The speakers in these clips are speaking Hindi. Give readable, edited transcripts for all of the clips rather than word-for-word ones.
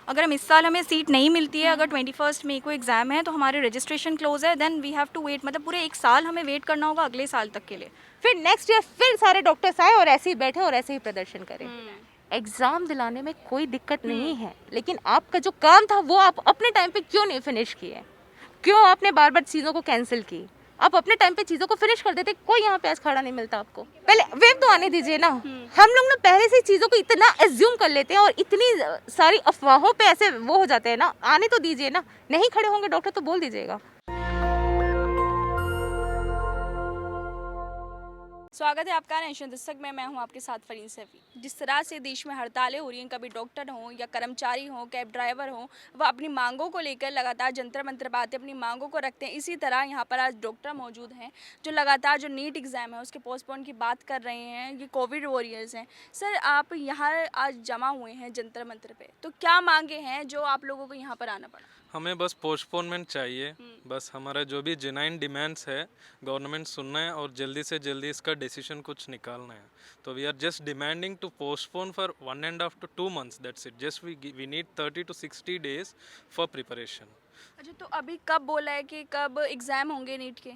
अगर हम इस साल हमें सीट नहीं मिलती है, अगर 21 मई को एग्ज़ाम है तो हमारे रजिस्ट्रेशन क्लोज है, then we have to wait, मतलब पूरे एक साल हमें वेट करना होगा अगले साल तक के लिए। फिर नेक्स्ट ईयर फिर सारे डॉक्टर्स आए और ऐसे ही बैठे और ऐसे ही प्रदर्शन करें। एग्जाम दिलाने में कोई दिक्कत नहीं है, लेकिन आपका जो काम था वो आप अपने टाइम पे क्यों नहीं फिनिश किए? क्यों आपने बार बार चीज़ों को कैंसिल की? आप अपने टाइम पे चीज़ों को फिनिश कर देते, कोई यहाँ पे आज खड़ा नहीं मिलता आपको। पहले वेव तो आने दीजिए ना। हम लोग ना पहले से चीज़ों को इतना एज्यूम कर लेते हैं और इतनी सारी अफवाहों पे ऐसे वो हो जाते हैं ना। आने तो दीजिए ना। नहीं खड़े होंगे डॉक्टर तो बोल दीजिएगा। स्वागत है आपका नेशन दस्तक में, मैं हूं आपके साथ फरीन सैफी। जिस तरह से देश में हड़तालें हो रही हैं, कभी डॉक्टर हों या कर्मचारी हों, कैब ड्राइवर हों, वह अपनी मांगों को लेकर लगातार जंतर मंतर बातें अपनी मांगों को रखते हैं। इसी तरह यहाँ पर आज डॉक्टर मौजूद हैं जो लगातार जो नीट एग्ज़ाम है उसके पोस्टपोन की बात कर रहे हैं। ये कोविड वॉरियर्स हैं। सर, आप यहाँ आज जमा हुए हैं जंतर मंतर पर, तो क्या मांगे हैं जो आप लोगों को यहाँ पर आना पड़ा? हमें बस पोस्टपोनमेंट चाहिए। बस हमारा जो भी जेन्युइन डिमांड्स है गवर्नमेंट सुनना है और जल्दी से जल्दी इसका डिसीजन कुछ निकालना है। तो we are just demanding to postpone for 1.5 to 2 months, that's it. Just we need 30 to 60 days for preparation. अच्छा, तो अभी कब बोला है कि कब एग्ज़ाम होंगे नीट के?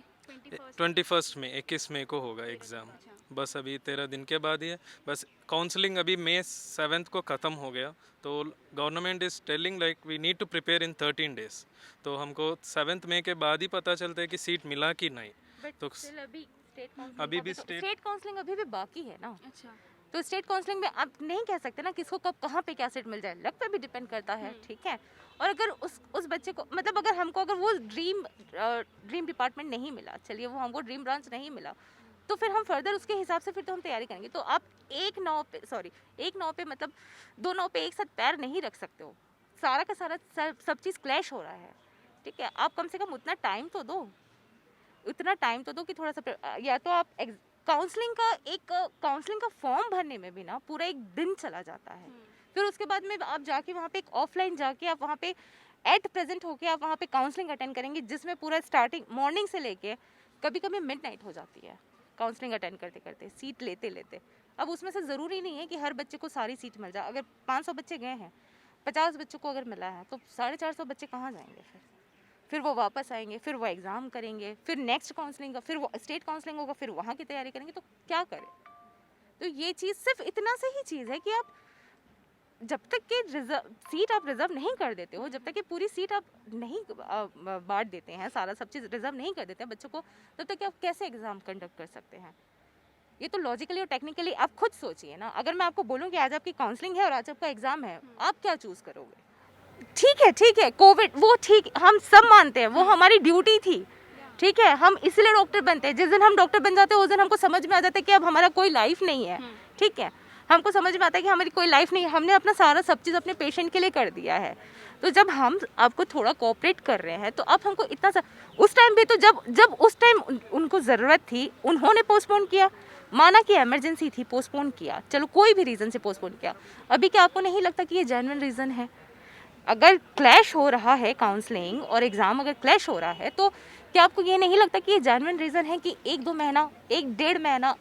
21 में 21 मई को होगा एग्ज़ाम। बस अभी 13 दिन के बाद ही है। बस काउंसलिंग अभी May 7 को ख़त्म हो गया, तो government is telling like we need to prepare in 13 days। तो हमको 7 मई के बाद ही पता चलता है कि सीट मिला कि नहीं। तो अभी भी स्टेट काउंसलिंग अभी भी बाकी है ना। अच्छा, तो स्टेट काउंसलिंग में आप नहीं कह सकते ना किसको कब कहाँ पे क्या सीट मिल जाए। लक पे भी डिपेंड करता है, ठीक है। और अगर उस बच्चे को मतलब अगर हमको अगर वो ड्रीम डिपार्टमेंट नहीं मिला, चलिए वो हमको ड्रीम ब्रांच नहीं मिला, तो फिर हम फर्दर उसके हिसाब से फिर तो हम तैयारी करेंगे। तो आप एक नाव पे मतलब दो नाव पे एक साथ पैर नहीं रख सकते हो। सारा का सारा सब चीज़ क्लैश हो रहा है, ठीक है। आप कम से कम उतना टाइम तो दो, कि थोड़ा सा या तो आप काउंसलिंग का फॉर्म भरने में भी ना पूरा एक दिन चला जाता है। फिर उसके बाद में आप जाके वहाँ पे एक ऑफलाइन जाके आप वहाँ पे एट प्रेजेंट होके आप वहाँ पे काउंसलिंग अटेंड करेंगे, जिसमें पूरा स्टार्टिंग मॉर्निंग से लेके कभी कभी मिडनाइट हो जाती है काउंसलिंग अटेंड करते करते, सीट लेते लेते। अब उसमें से ज़रूरी नहीं है कि हर बच्चे को सारी सीट मिल जाए। अगर 500 बच्चे गए हैं, 50 बच्चों को अगर मिला है, तो 450 बच्चे कहाँ जाएंगे? फिर वो वापस आएंगे, फिर वो एग्ज़ाम करेंगे, फिर नेक्स्ट काउंसलिंग का, फिर वो स्टेट काउंसलिंग होगा, फिर वहाँ की तैयारी करेंगे। तो क्या करें? तो ये चीज़ सिर्फ इतना से ही चीज़ है कि आप जब तक कि सीट आप रिज़र्व नहीं कर देते हो, जब तक कि पूरी सीट आप नहीं बांट देते हैं, सारा सब चीज़ रिज़र्व नहीं कर देते हैं बच्चों को, तब तक कि आप कैसे एग्ज़ाम कंडक्ट कर सकते हैं? ये तो लॉजिकली और टेक्निकली आप खुद सोचिए ना। अगर मैं आपको बोलूँ कि आज आपकी काउंसलिंग है और आज आपका एग्ज़ाम है, आप क्या चूज़ करोगे? ठीक है, कोविड वो ठीक, हम सब मानते हैं, वो हमारी ड्यूटी थी, ठीक है। हम इसलिए डॉक्टर बनते हैं। जिस दिन हम डॉक्टर बन जाते हैं उस दिन हमको समझ में आ जाता है कि अब हमारा कोई लाइफ नहीं है, ठीक है। हमको समझ में आता है कि हमारी कोई लाइफ नहीं है, हमने अपना सारा सब चीज़ अपने पेशेंट के लिए कर दिया है। तो जब हम आपको थोड़ा कोऑपरेट कर रहे हैं, तो आप हमको इतना सा उस टाइम भी तो जब उस टाइम उनको ज़रूरत थी, उन्होंने पोस्टपोन किया, माना कि इमरजेंसी थी, पोस्टपोन किया, चलो कोई भी रीज़न से पोस्टपोन किया। अभी क्या आपको नहीं लगता कि ये जेन्युइन रीज़न है? अगर क्लैश हो रहा है काउंसलिंग और एग्ज़ाम, अगर क्लैश हो रहा है, तो क्या आपको ये नहीं लगता कि ये जेन्युइन रीज़न है कि 1-2 महीना, 1-1.5 महीना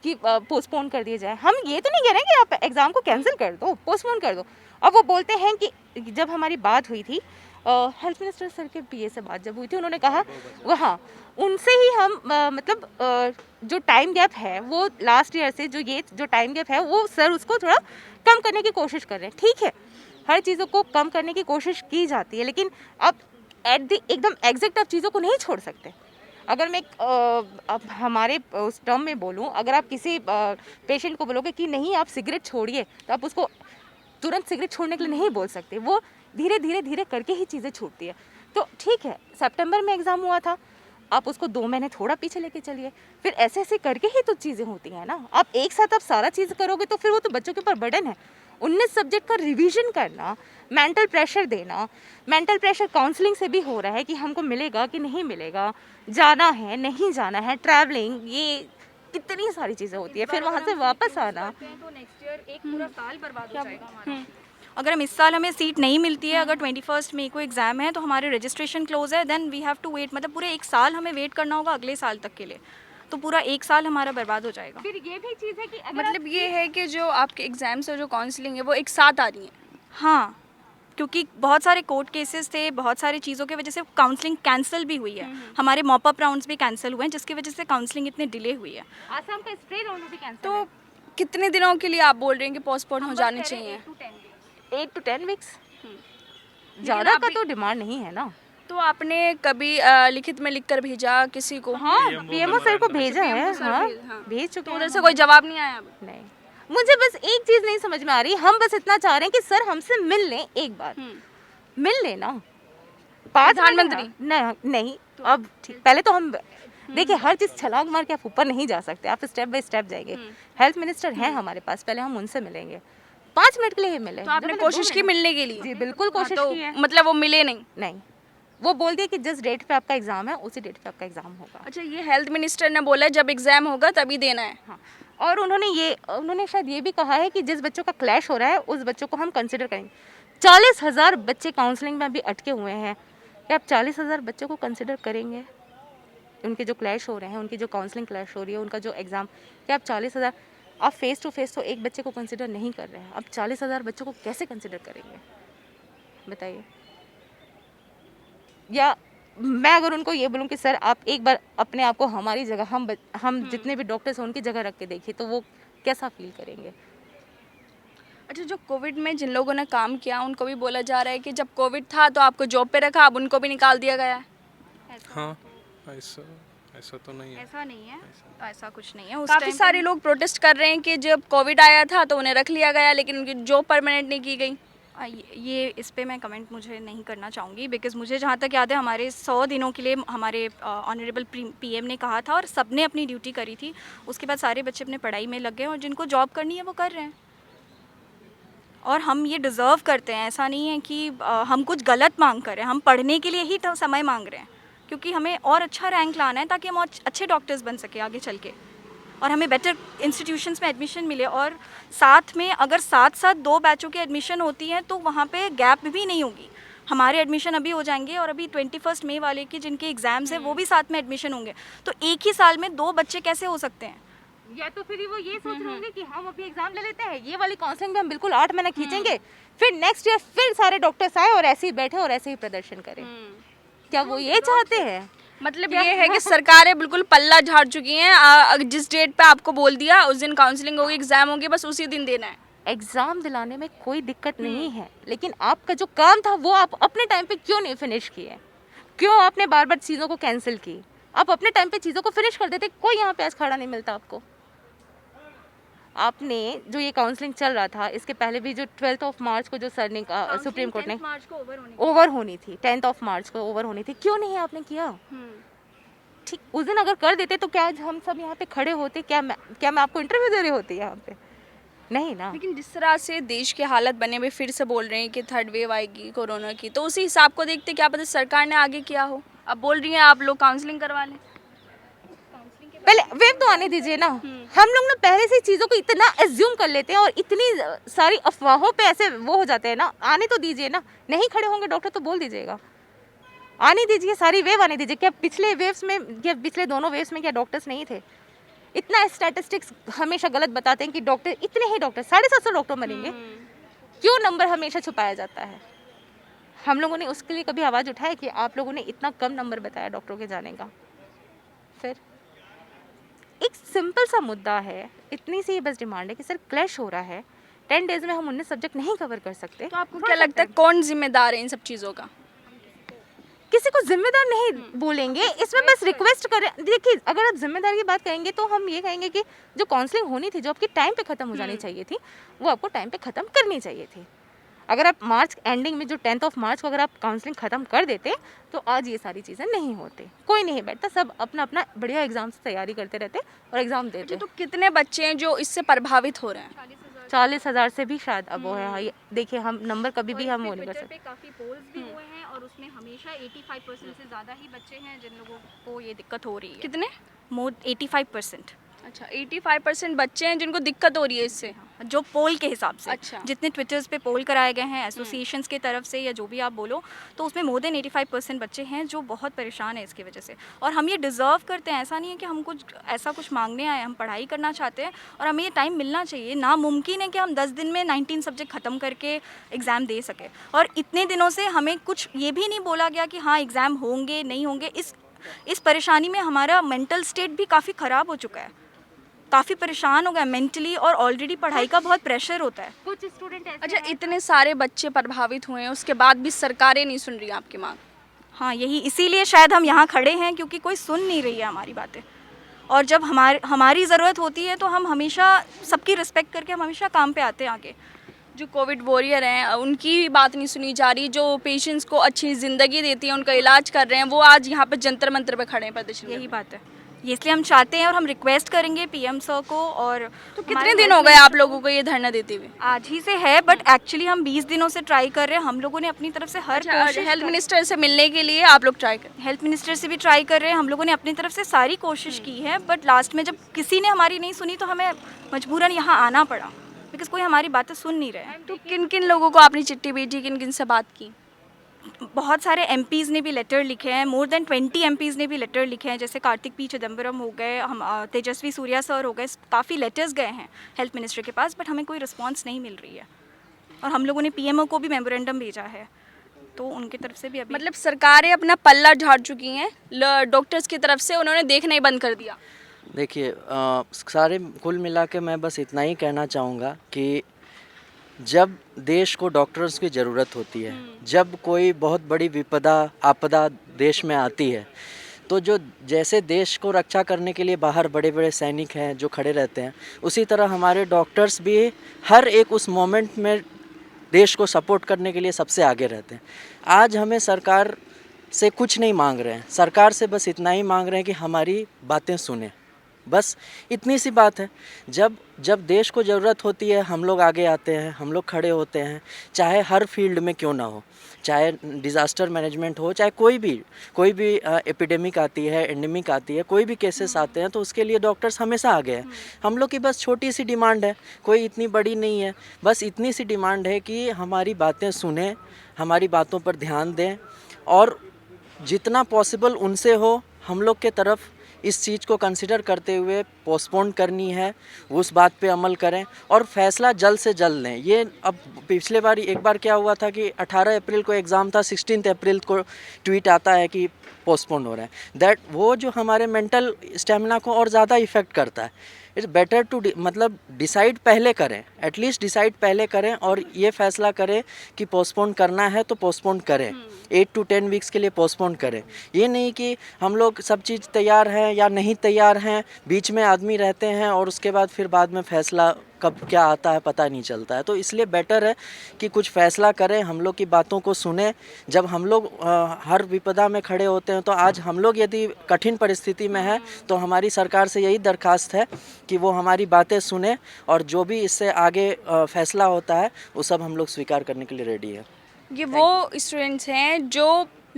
कि पोस्टपोन कर दिया जाए? हम ये तो नहीं कह रहे हैं कि आप एग्ज़ाम को कैंसिल कर दो, पोस्टपोन कर दो। अब वो बोलते हैं कि जब हमारी बात हुई थी हेल्थ मिनिस्टर सर के पीए से बात जब हुई थी, उन्होंने कहा हाँ, उनसे ही हम जो टाइम गैप है वो लास्ट ईयर से जो टाइम गैप है वो सर उसको थोड़ा कम करने की कोशिश कर रहे हैं। ठीक है, हर चीज़ों को कम करने की कोशिश की जाती है, लेकिन अब एकदम एग्जैक्ट आप चीज़ों को नहीं छोड़ सकते। अगर मैं अब हमारे उस टर्म में बोलूँ, अगर आप किसी पेशेंट को बोलोगे कि नहीं आप सिगरेट छोड़िए, तो आप उसको तुरंत सिगरेट छोड़ने के लिए नहीं बोल सकते। वो धीरे करके ही चीज़ें छूटती है। तो ठीक है, सितंबर में एग्ज़ाम हुआ था, आप उसको 2 महीने थोड़ा पीछे लेके चलिए, फिर ऐसे ऐसे करके ही तो चीज़ें होती हैं ना। आप एक साथ आप सारा चीज़ करोगे तो फिर वो तो बच्चों के ऊपर बर्डन है। 19 सब्जेक्ट का रिवीजन करना, मेंटल प्रेशर देना, मेंटल प्रेशर काउंसलिंग से भी हो रहा है कि हमको मिलेगा कि नहीं मिलेगा, जाना है नहीं जाना है, ट्रैवलिंग, ये कितनी सारी चीज़ें होती है। फिर वहाँ से वापस आना, तो नेक्स्ट ईयर एक पूरा साल बर्बाद हो जाएगा हमारा। अगर हम इस साल हमें सीट नहीं मिलती है, अगर 21 मई को एग्ज़ाम है तो हमारे रजिस्ट्रेशन क्लोज है, then we have to wait, मतलब पूरे एक साल हमें वेट करना होगा अगले साल तक के लिए। तो पूरा एक साल हमारा बर्बाद हो जाएगा। फिर ये भी चीज़ है कि मतलब ये है कि जो आपके एग्ज़ाम्स और जो काउंसलिंग है वो एक साथ आ रही हैं। हाँ, क्योंकि बहुत सारे कोर्ट केसेस थे, बहुत सारी चीज़ों की वजह से काउंसलिंग कैंसिल भी हुई है। हमारे मॉपअप राउंड्स भी कैंसिल हुए हैं, जिसकी वजह से काउंसलिंग इतनी डिले हुई है। आसाम का स्प्रे राउंड भी कैंसिल तो कितने दिनों के लिए आप बोल रहे हैं कि पोस्टपोन हो जाने चाहिए? 8 to 10 वीक्स, ज़्यादा का तो डिमांड नहीं है ना। तो आपने कभी लिखित में लिखकर भेजा किसी को? हाँ, पीएमओ सर को भेजा है, PMO सर हाँ हाँ। भेज चुके तो हैं उधर से कोई जवाब नहीं आया अभी? नहीं, मुझे बस एक चीज नहीं समझ में आ रही, हम बस इतना चाह रहे हैं कि सर हमसे मिल लें एक बार, मिल लेना। प्रधानमंत्री? नहीं, अब ठीक, पहले तो हम देखिए हर चीज छलांग मार के आप ऊपर नहीं जा सकते, आप स्टेप बाय स्टेप जाएंगे। हेल्थ मिनिस्टर हैं हमारे पास, पहले हम उनसे मिलेंगे, 5 मिनट के लिए ही मिले। तो आपने कोशिश की मिलने के लिए? जी बिल्कुल कोशिश तो की है। मतलब वो मिले नहीं? नहीं, वो बोल दिया कि जिस डेट पे आपका एग्जाम है उसी डेट पे आपका एग्जाम होगा। अच्छा, ये हेल्थ मिनिस्टर ने बोला जब एग्जाम होगा तभी देना है? हाँ, और उन्होंने शायद ये भी कहा है कि जिस बच्चों का क्लैश हो रहा है उस बच्चों को हम कंसिडर करेंगे। 40,000 बच्चे काउंसलिंग में अभी अटके हुए हैं, क्या आप 40,000 बच्चों को कंसिडर करेंगे? उनके जो क्लैश हो रहे हैं, उनकी जो काउंसलिंग क्लैश हो रही है, उनका जो एग्ज़ाम, क्या आप 40,000, आप फेस टू फेस तो एक बच्चे को कंसिडर नहीं कर रहे हैं, अब 40,000 बच्चों को कैसे कंसिडर करेंगे बताइए? या मैं अगर उनको ये बोलूँ कि सर आप एक बार अपने आप को हमारी जगह, हम जितने भी डॉक्टर्स हैं उनकी जगह रख के देखिए, तो वो कैसा फील करेंगे? अच्छा, जो कोविड में जिन लोगों ने काम किया उनको भी बोला जा रहा है कि जब कोविड था तो आपको जॉब पे रखा, अब उनको भी निकाल दिया गया है। हाँ, ऐसा तो नहीं है। ऐसा नहीं है, ऐसा कुछ नहीं है। उस काफी टाइम सारे लोग प्रोटेस्ट कर रहे हैं कि जब कोविड आया था तो उन्हें रख लिया गया, लेकिन उनकी जॉब परमानेंट नहीं की गई। ये इस पे मैं कमेंट मुझे नहीं करना चाहूँगी, बिकॉज़ मुझे जहाँ तक याद है हमारे 100 दिनों के लिए हमारे ऑनरेबल पीएम ने कहा था और सबने अपनी ड्यूटी करी थी। उसके बाद सारे बच्चे अपने पढ़ाई में लग गए और जिनको जॉब करनी है वो कर रहे हैं, और हम ये डिज़र्व करते हैं। ऐसा नहीं है कि हम कुछ गलत मांग कर रहे हैं, हम पढ़ने के लिए ही तो समय मांग रहे हैं, क्योंकि हमें और अच्छा रैंक लाना है ताकि हम और अच्छे डॉक्टर्स बन सके आगे चल के, और हमें बेटर इंस्टीट्यूशंस में एडमिशन मिले। और साथ में अगर साथ साथ 2 बैचों की एडमिशन होती है तो वहाँ पे गैप भी नहीं होगी। हमारे एडमिशन अभी हो जाएंगे और अभी 21 मई वाले की जिनके एग्ज़ाम्स हैं वो भी साथ में एडमिशन होंगे, तो एक ही साल में 2 बच्चे कैसे हो सकते हैं? या तो फिर वो ये सोच रहे होंगे कि हम अभी एग्जाम ले लेते हैं, ये वाली काउंसलिंग में हम बिल्कुल 8 महीने खींचेंगे, फिर नेक्स्ट ईयर फिर सारे डॉक्टर्स आए और ऐसे ही बैठे और ऐसे ही प्रदर्शन करें। क्या वो ये चाहते हैं? मतलब ये है कि सरकारें बिल्कुल पल्ला झाड़ चुकी हैं। जिस डेट पे आपको बोल दिया उस दिन काउंसलिंग होगी, एग्जाम होगी, बस उसी दिन देना है। एग्जाम दिलाने में कोई दिक्कत नहीं है, लेकिन आपका जो काम था वो आप अपने टाइम पे क्यों नहीं फिनिश किए? क्यों आपने बार बार चीज़ों को कैंसिल की? आप अपने टाइम पे चीज़ों को फिनिश कर देते, कोई यहाँ पे आज खड़ा नहीं मिलता आपको। आपने जो ये काउंसलिंग चल रहा था, इसके पहले भी जो 12 मार्च को जो सर ने कहा, सुप्रीम कोर्ट ने मार्च को ओवर होनी थी, 10 मार्च को ओवर होनी थी, क्यों नहीं आपने किया? ठीक, उस दिन अगर कर देते तो क्या आज हम सब यहाँ पे खड़े होते? क्या मैं आपको इंटरव्यू दे रही होती यहाँ पे? नहीं ना। लेकिन जिस तरह से देश की हालत बने हुए फिर से बोल रहे हैं कि 3rd वेव आएगी कोरोना की, तो उसी हिसाब को देखते क्या पता सरकार ने आगे किया हो। अब बोल रही हैं आप लोग काउंसलिंग करवा लें। पहले वेव तो आने दीजिए ना। हम लोग ना पहले से चीज़ों को इतना एज्यूम कर लेते हैं और इतनी सारी अफवाहों पे ऐसे वो हो जाते हैं ना। आने तो दीजिए ना, नहीं खड़े होंगे डॉक्टर तो बोल दीजिएगा, आने दीजिए, सारी वेव आने दीजिए। क्या पिछले वेव्स में, क्या पिछले दोनों वेव्स में क्या डॉक्टर्स नहीं थे? इतना स्टैटिस्टिक्स हमेशा गलत बताते हैं कि डॉक्टर, इतने ही डॉक्टर, 750 डॉक्टर मरेंगे, क्यों नंबर हमेशा छुपाया जाता है? हम लोगों ने उसके लिए कभी आवाज़ उठाया कि आप लोगों ने इतना कम नंबर बताया डॉक्टरों के जाने का? फिर एक सिंपल सा मुद्दा है, इतनी सी बस डिमांड है कि सर क्लैश हो रहा है, 10 डेज में हम 19 सब्जेक्ट नहीं कवर कर सकते। तो आपको क्या लगता है कौन जिम्मेदार है इन सब चीज़ों का? किसी को जिम्मेदार नहीं बोलेंगे, इसमें बस रिक्वेस्ट करें। देखिए, अगर आप जिम्मेदार की बात करेंगे तो हम ये कहेंगे कि जो काउंसलिंग होनी थी, जो आपकी टाइम पे ख़त्म हो जानी चाहिए थी, वो आपको टाइम पे ख़त्म करनी चाहिए थी। अगर आप मार्च एंडिंग में, जो 10 मार्च को अगर आप काउंसलिंग ख़त्म कर देते तो आज ये सारी चीज़ें नहीं होती। कोई नहीं बैठता, सब अपना अपना बढ़िया एग्जाम से तैयारी करते रहते और एग्ज़ाम देते। तो कितने बच्चे हैं जो इससे प्रभावित हो रहे हैं? 40,000 से भी शायद अब वो है। देखिए, हम नंबर कभी भी हम वो नहीं कर ट्विटर सकते। पे काफ़ी पोल्स भी हुए हैं और उसमें हमेशा 85% से ज़्यादा ही बच्चे हैं जिन लोगों को ये दिक्कत हो रही है। कितने? मोर 85%। अच्छा 85% बच्चे हैं जिनको दिक्कत हो रही है इससे। जो पोल के हिसाब से अच्छा। जितने ट्विटर्स पे पोल कराए गए हैं एसोसिएशंस की तरफ से या जो भी आप बोलो, तो उसमें मोर देन 85% बच्चे हैं जो बहुत परेशान है इसकी वजह से। और हम ये डिज़र्व करते हैं, ऐसा नहीं है कि हम कुछ ऐसा कुछ मांगने आए, हम पढ़ाई करना चाहते हैं और हमें ये टाइम मिलना चाहिए। नामुमकिन है कि हम 10 दिन में 19 सब्जेक्ट ख़त्म करके एग्ज़ाम दे सकें, और इतने दिनों से हमें कुछ ये भी नहीं बोला गया कि हाँ एग्ज़ाम होंगे नहीं होंगे। इस परेशानी में हमारा मेंटल स्टेट भी काफ़ी ख़राब हो चुका है, काफ़ी परेशान हो गया मेंटली, और ऑलरेडी पढ़ाई का बहुत प्रेशर होता है। कुछ स्टूडेंट ऐसे अच्छा इतने सारे बच्चे प्रभावित हुए हैं, उसके बाद भी सरकारें नहीं सुन रही आपकी मांग। हाँ, यही इसीलिए शायद हम यहाँ खड़े हैं, क्योंकि कोई सुन नहीं रही है हमारी बातें। और जब हमारी ज़रूरत होती है तो हम हमेशा सबकी रिस्पेक्ट करके हम हमेशा काम पे आते हैं आगे। जो कोविड वॉरियर हैं उनकी बात नहीं सुनी जा रही, जो पेशेंट्स को अच्छी ज़िंदगी देती हैं, उनका इलाज कर रहे हैं, वो आज यहाँ पे जंतर मंतर पे खड़े हैं प्रदर्शन। यही बात है, ये इसलिए हम चाहते हैं और हम रिक्वेस्ट करेंगे पीएम सर को। और तो कितने दिन हो गए आप लोगों को ये धरना देते हुए? आज ही से है, बट एक्चुअली हम 20 दिनों से ट्राई कर रहे हैं। हम लोगों ने अपनी तरफ से हर कोशिश, हेल्थ मिनिस्टर से मिलने के लिए आप लोग ट्राई कर, हेल्थ मिनिस्टर से भी ट्राई कर रहे हैं, हम लोगों ने अपनी तरफ से सारी कोशिश की है, बट लास्ट में जब किसी ने हमारी नहीं सुनी तो हमें मजबूरन यहाँ आना पड़ा, बिकॉज कोई हमारी बातें सुन नहीं रहे हैं। तो किन किन लोगों को आपने चिट्ठी भेजी, किन किन से बात की? बहुत सारे एमपीज़ ने भी लेटर लिखे हैं, मोर देन 20 एमपीज़ ने भी लेटर लिखे हैं, जैसे कार्तिक पी चिदम्बरम हो गए, हम तेजस्वी सूर्या सर हो गए, काफ़ी लेटर्स गए हैं हेल्थ मिनिस्टर के पास, बट हमें कोई रिस्पांस नहीं मिल रही है। और हम लोगों ने पीएमओ को भी मेमोरेंडम भेजा है, तो उनकी तरफ से भी अभी मतलब सरकारें अपना पल्ला झाड़ चुकी हैं, डॉक्टर्स की तरफ से उन्होंने देखना ही बंद कर दिया। देखिए सारे कुल मिला के मैं बस इतना ही कहना चाहूँगा कि जब देश को डॉक्टर्स की ज़रूरत होती है, जब कोई बहुत बड़ी विपदा आपदा देश में आती है, तो जो जैसे देश को रक्षा करने के लिए बाहर बड़े बड़े सैनिक हैं जो खड़े रहते हैं, उसी तरह हमारे डॉक्टर्स भी हर एक उस मोमेंट में देश को सपोर्ट करने के लिए सबसे आगे रहते हैं। आज हमें सरकार से कुछ नहीं मांग रहे हैं, सरकार से बस इतना ही मांग रहे हैं कि हमारी बातें सुने, बस इतनी सी बात है। जब देश को ज़रूरत होती है हम लोग आगे आते हैं, हम लोग खड़े होते हैं, चाहे हर फील्ड में क्यों ना हो, चाहे डिज़ास्टर मैनेजमेंट हो, चाहे कोई भी एपिडेमिक आती है, एंडेमिक आती है, कोई भी केसेस आते हैं, तो उसके लिए डॉक्टर्स हमेशा आगे हैं। हम लोग की बस छोटी सी डिमांड है, कोई इतनी बड़ी नहीं है, बस इतनी सी डिमांड है कि हमारी बातें सुने, हमारी बातों पर ध्यान दें, और जितना पॉसिबल उनसे हो हम लोग के तरफ इस चीज़ को कंसिडर करते हुए पोस्टपोन करनी है, उस बात पे अमल करें और फैसला जल्द से जल्द लें। ये अब पिछले बार एक बार क्या हुआ था कि 18 अप्रैल को एग्ज़ाम था, 16 अप्रैल को ट्वीट आता है कि पोस्टपोन हो रहा है। वो जो हमारे मेंटल स्टेमिना को और ज़्यादा इफ़ेक्ट करता है। इट्स बेटर टू मतलब डिसाइड पहले करें, एटलीस्ट डिसाइड पहले करें और ये फैसला करें कि पोस्टपोन करना है तो पोस्टपोन करें, 8 to 10 वीक्स के लिए पोस्टपोन करें। ये नहीं कि हम लोग सब चीज़ तैयार हैं या नहीं तैयार हैं, बीच में आदमी रहते हैं और उसके बाद फिर बाद में फ़ैसला कब क्या आता है पता नहीं चलता है। तो इसलिए बेटर है कि कुछ फ़ैसला करें, हम लोग की बातों को सुने। जब हम लोग हर विपदा में खड़े होते हैं, तो आज हम लोग यदि कठिन परिस्थिति में है तो हमारी सरकार से यही दरख्वास्त है कि वो हमारी बातें सुने और जो भी इससे आगे फ़ैसला होता है वो सब हम लोग स्वीकार करने के लिए रेडी है। ये वो स्टूडेंट्स हैं जो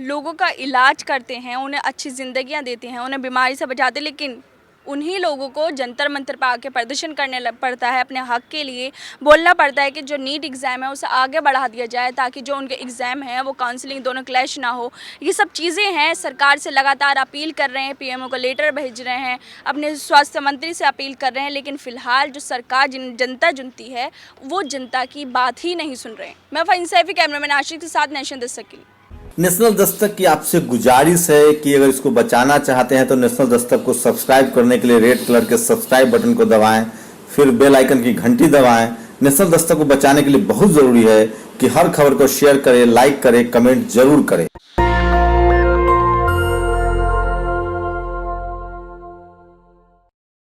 लोगों का इलाज करते हैं, उन्हें अच्छी ज़िंदगियां देते हैं, उन्हें बीमारी से बचाते हैं, लेकिन उन्हीं लोगों को जंतर मंतर पर आके प्रदर्शन करने पड़ता है, अपने हक के लिए बोलना पड़ता है कि जो नीट एग्ज़ाम है उसे आगे बढ़ा दिया जाए, ताकि जो उनके एग्ज़ाम हैं वो काउंसलिंग दोनों क्लैश ना हो। ये सब चीज़ें हैं, सरकार से लगातार अपील कर रहे हैं, पीएमओ को लेटर भेज रहे हैं, अपने स्वास्थ्य मंत्री से अपील कर रहे हैं, लेकिन फ़िलहाल जो सरकार जनता चुनती है वो जनता की बात ही नहीं सुन रहे हैं। मैं फ़रीन सैफी, कैमरामैन आशिक के साथ नेशनल दस्तक के लिए। नेशनल दस्तक की आपसे गुजारिश है कि अगर इसको बचाना चाहते हैं तो नेशनल दस्तक को सब्सक्राइब करने के लिए रेड कलर के सब्सक्राइब बटन को दबाएं, फिर बेल आइकन की घंटी दबाएं। नेशनल दस्तक को बचाने के लिए बहुत जरूरी है कि हर खबर को शेयर करें, लाइक करें, कमेंट जरूर करें।